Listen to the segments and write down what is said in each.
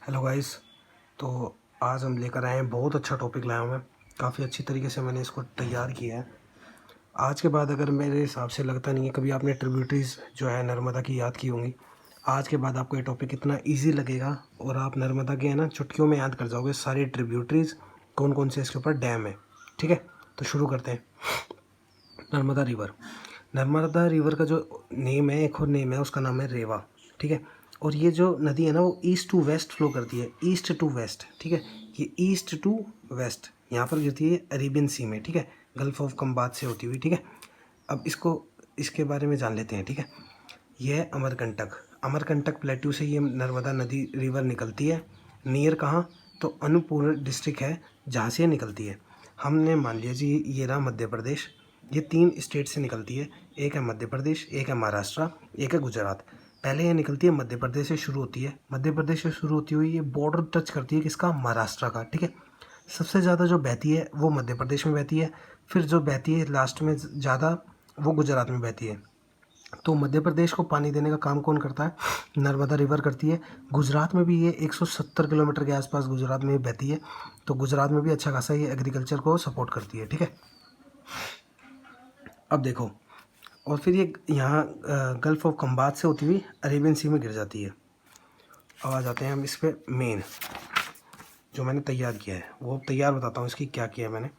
Hello guys. तो आज हम लेकर आए हैं, बहुत अच्छा टॉपिक लाया हूँ मैं। काफ़ी अच्छी तरीके से मैंने इसको तैयार किया है। आज के बाद अगर मेरे हिसाब से लगता नहीं है कभी आपने ट्रिब्यूटरीज़ जो है नर्मदा की याद की होंगी। आज के बाद आपको ये टॉपिक इतना इजी लगेगा और आप नर्मदा के है ना चुटकियों में याद कर जाओगे सारी ट्रिब्यूटरीज़, कौन कौन से इसके ऊपर डैम है। ठीक है, तो शुरू करते हैं। नर्मदा रिवर। नर्मदा रिवर का जो नेम है, एक और नेम है उसका, नाम है रेवा। ठीक है, और ये जो नदी है ना वो ईस्ट टू वेस्ट फ्लो करती है, ईस्ट टू वेस्ट। ठीक है, ये ईस्ट टू वेस्ट यहाँ पर गिरती है अरेबियन सी में। ठीक है, गल्फ ऑफ कम्बात से होती हुई। ठीक है, अब इसके बारे में जान लेते हैं। ठीक है, यह है अमरकंटक। अमरकंटक प्लेट्यू से ये नर्मदा नदी रिवर निकलती है। नियर कहाँ, तो अनूपपुर डिस्ट्रिक्ट है जहाँ से ये निकलती है। हमने मान लिया जी ये रहा मध्य प्रदेश। ये 3 स्टेट से निकलती है, एक है मध्य प्रदेश, एक है महाराष्ट्र, एक है गुजरात। पहले ये निकलती है मध्य प्रदेश से शुरू होती है। मध्य प्रदेश से शुरू होती हुई ये बॉर्डर टच करती है किसका, महाराष्ट्र का। ठीक है, सबसे ज़्यादा जो बहती है वो मध्य प्रदेश में बहती है, फिर जो बहती है लास्ट में ज़्यादा वो गुजरात में बहती है। तो मध्य प्रदेश को पानी देने का काम कौन करता है, नर्मदा रिवर करती है। गुजरात में भी ये 170 किलोमीटर के आसपास गुजरात में बहती है। तो गुजरात में भी अच्छा खासा ये एग्रीकल्चर को सपोर्ट करती है। ठीक है, अब देखो, और फिर ये यहाँ गल्फ ऑफ खंबात से होती हुई अरेबियन सी में गिर जाती है। अब आ जाते हैं हम इस पर मेन जो मैंने तैयार किया है, वो तैयार बताता हूँ इसकी क्या किया है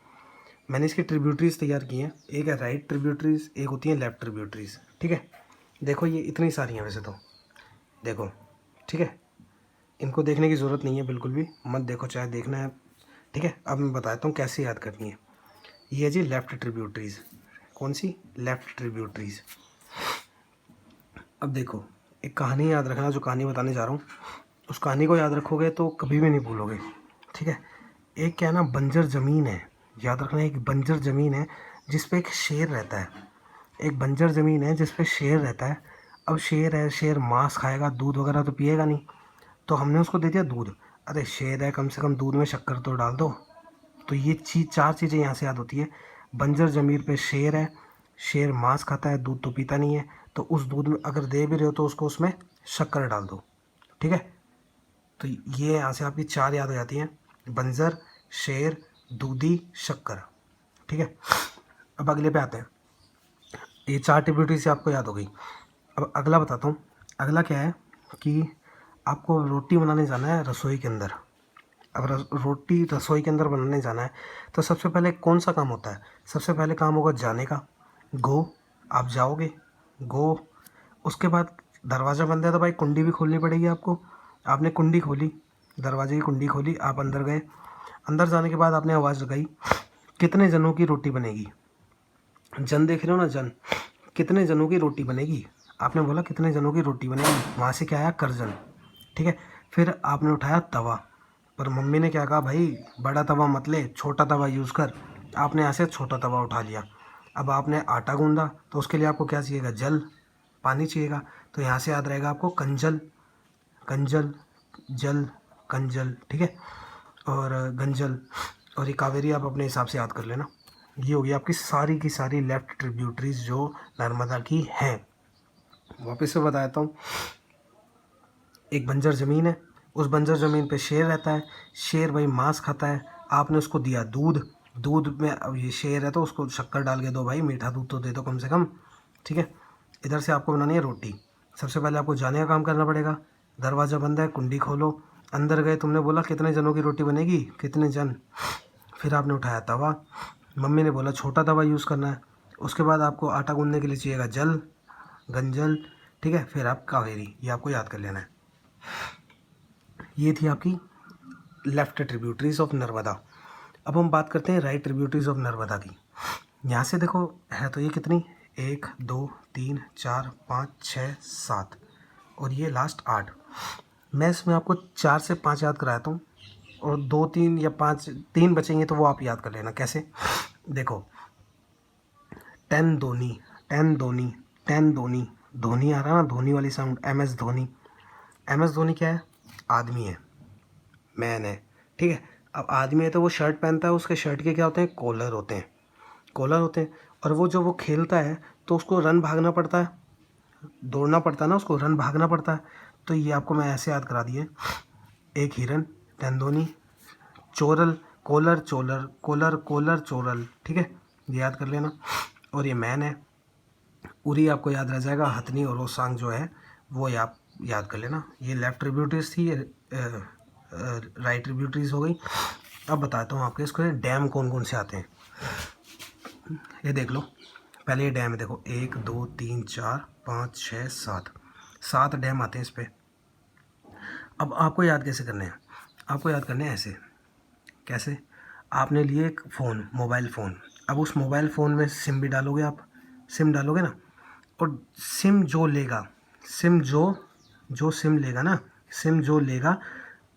मैंने इसकी ट्रिब्यूटरीज तैयार की हैं। एक है राइट ट्रिब्यूटरीज, एक होती है लेफ्ट ट्रिब्यूटरीज। ठीक है, देखो ये इतनी सारी हैं वैसे तो, देखो। ठीक है, इनको देखने की ज़रूरत नहीं है, बिल्कुल भी मत देखो चाहे देखना है। ठीक है, अब मैं बताता हूँ कैसे याद करनी है। ये है जी लेफ़्ट ट्रिब्यूटरीज़। कौन सी, लेफ़्ट ट्रिब्यूटरीज़। अब देखो, एक कहानी याद रखना, जो कहानी बताने जा रहा हूँ उस कहानी को याद रखोगे तो कभी भी नहीं भूलोगे। ठीक है, एक क्या है ना, बंजर ज़मीन है, याद रखना। एक बंजर ज़मीन है जिस पे एक शेर रहता है। एक बंजर ज़मीन है जिस पे शेर रहता है। अब शेर है, शेर मांस खाएगा, दूध वगैरह तो पिएगा नहीं, तो हमने उसको दे दिया दूध। अरे शेर है, कम से कम दूध में शक्कर तो डाल दो। तो ये चीज़, 4 चीज़ें यहाँ से याद होती है। बंजर ज़मीन पे शेर है, शेर मांस खाता है, दूध तो पीता नहीं है, तो उस दूध में अगर दे भी रहे हो तो उसको उसमें शक्कर डाल दो। ठीक है, तो ये यहाँ से आपकी 4 याद हो जाती हैं, बंजर, शेर, दूधी, शक्कर। ठीक है, अब अगले पे आते हैं। ये 4 ट्रिब्यूटरी से आपको याद हो गई। अब अगला बताता हूँ। अगला क्या है कि आपको रोटी बनाने जाना है रसोई के अंदर। अब रोटी रसोई के अंदर बनाने जाना है तो सबसे पहले कौन सा काम होता है, सबसे पहले काम होगा जाने का, गो। आप जाओगे, गो। उसके बाद दरवाज़ा बंद है तो भाई कुंडी भी खोलनी पड़ेगी आपको। आपने कुंडी खोली, दरवाजे की कुंडी खोली, आप अंदर गए। अंदर जाने के बाद आपने आवाज़ लगाई, कितने जनों की रोटी बनेगी। जन देख रहे हो ना, जन, कितने जनों की रोटी बनेगी। आपने बोला कितने जनों की रोटी बनेगी, वहाँ से क्या आया, करजन। ठीक है, फिर आपने उठाया तवा, पर मम्मी ने क्या कहा, भाई बड़ा तवा मत ले, छोटा तवा यूज़ कर। आपने यहाँ से छोटा तवा उठा लिया। अब आपने आटा गूंदा तो उसके लिए आपको क्या चाहिएगा, जल, पानी चाहिएगा। तो यहाँ से याद रहेगा आपको कंजल, कंजल, जल, कंजल। ठीक है, और गंजल, और ये कावेरी आप अपने हिसाब से याद कर लेना। ये होगी आपकी सारी की सारी लेफ्ट ट्रिब्यूटरीज जो नर्मदा की हैं। वापस से बताता हूँ। एक बंजर ज़मीन है, उस बंजर ज़मीन पे शेर रहता है। शेर भाई मांस खाता है। आपने उसको दिया दूध, दूध में, अब ये शेर है तो उसको शक्कर डाल के दो भाई, मीठा दूध तो दे दो कम से कम। ठीक है, इधर से आपको बनानी है रोटी। सबसे पहले आपको जाने का काम करना पड़ेगा। दरवाज़ा बंद है, कुंडी खोलो, अंदर गए। तुमने बोला कितने जनों की रोटी बनेगी, कितने जन। फिर आपने उठाया तवा, मम्मी ने बोला छोटा तवा यूज़ करना है। उसके बाद आपको आटा गूंदने के लिए चाहिएगा जल, गंजल। ठीक है, फिर आप कावेरी, ये आपको याद कर लेना है। ये थी आपकी लेफ्ट ट्रिब्यूटरीज ऑफ नर्मदा। अब हम बात करते हैं राइट ट्रिब्यूटरीज ऑफ नर्मदा की। यहाँ से देखो है तो ये कितनी, 1 2 3 4 5 6 7 और ये लास्ट 8। मैं इसमें आपको 4 से 5 याद कराता हूँ, और 2 3 या 5 3 बचेंगे तो वो आप याद कर लेना। कैसे, देखो, 10 धोनी, 10 धोनी, 10 धोनी। धोनी आ रहा ना, धोनी वाली sound, MS Dhoni. MS Dhoni क्या है, आदमी है, मैन है। ठीक है, अब आदमी है तो वो शर्ट पहनता है, उसके शर्ट के क्या होते हैं, कॉलर होते हैं, कॉलर होते हैं। और वो जो वो खेलता है तो उसको रन भागना पड़ता है, दौड़ना पड़ता है ना, उसको रन भागना पड़ता है। तो ये आपको मैं ऐसे याद करा दिए, एक हिरन, तेंदुनी, चोरल, कोलर चोलर, कोलर कोलर चोरल, ठीक है, ये याद कर लेना। और ये मैन है, उरी आपको याद रह जाएगा, हथनी और ओसांग जो है वो आप याद कर लेना। ये लेफ्ट ट्रिब्यूटरीज थी, ये राइट ट्रिब्यूटरीज हो गई। अब बताता हूँ आपके इसको डैम कौन कौन से आते हैं। ये देख लो, पहले ये डैम है, देखो 1 2 3 4 5 6 7 डैम आते हैं इस पर। अब आपको याद कैसे करने हैं, आपको याद करने हैं ऐसे, कैसे, आपने लिए एक फ़ोन, मोबाइल फ़ोन, अब उस मोबाइल फ़ोन में सिम भी डालोगे, आप सिम डालोगे ना, और सिम जो लेगा, सिम जो सिम लेगा ना, सिम जो लेगा,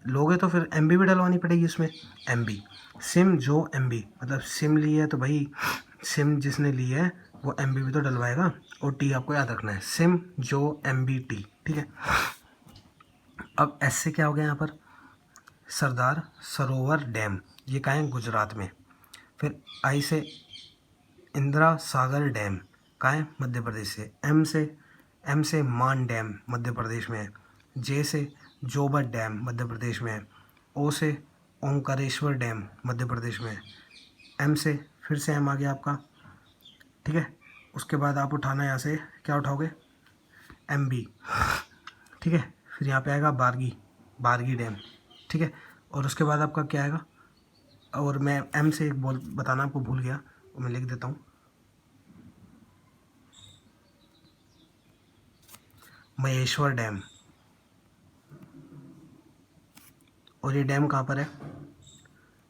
लोगे तो फिर एमबी भी डलवानी पड़ेगी उसमें, एमबी, सिम जो एमबी, मतलब सिम ली है तो भाई सिम जिसने ली है वो एमबी भी तो डलवाएगा। और टी आपको याद रखना है, सिम जो एमबी टी, ठीक है। अब एस से क्या हो गया यहाँ पर, सरदार सरोवर डैम, ये कहाँ है, गुजरात में। फिर आई से इंदिरा सागर डैम, कहाँ है, मध्य प्रदेश से। एम से मान डैम, मध्य प्रदेश में है। जे से जोबर डैम, मध्य प्रदेश में है। ओ से ओंकारेश्वर डैम, मध्य प्रदेश में है। एम से फिर से एम आ गया आपका, ठीक है। उसके बाद आप उठाना यहाँ से, क्या उठाओगे, एम बी, ठीक है। फिर यहाँ पे आएगा बारगी डैम, ठीक है। और उसके बाद आपका क्या आएगा, और मैं एम से एक बोल बताना आपको भूल गया, वो मैं लिख देता हूँ, महेश्वर डैम। और ये डैम कहाँ पर है,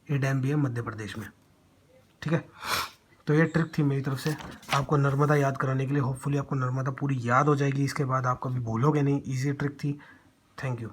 ये डैम भी है मध्य प्रदेश में, ठीक है। तो ये ट्रिक थी मेरी तरफ से आपको नर्मदा याद कराने के लिए। होपफुली आपको नर्मदा पूरी याद हो जाएगी, इसके बाद आप कभी भूलोगे नहीं। इजी ट्रिक थी। Thank you.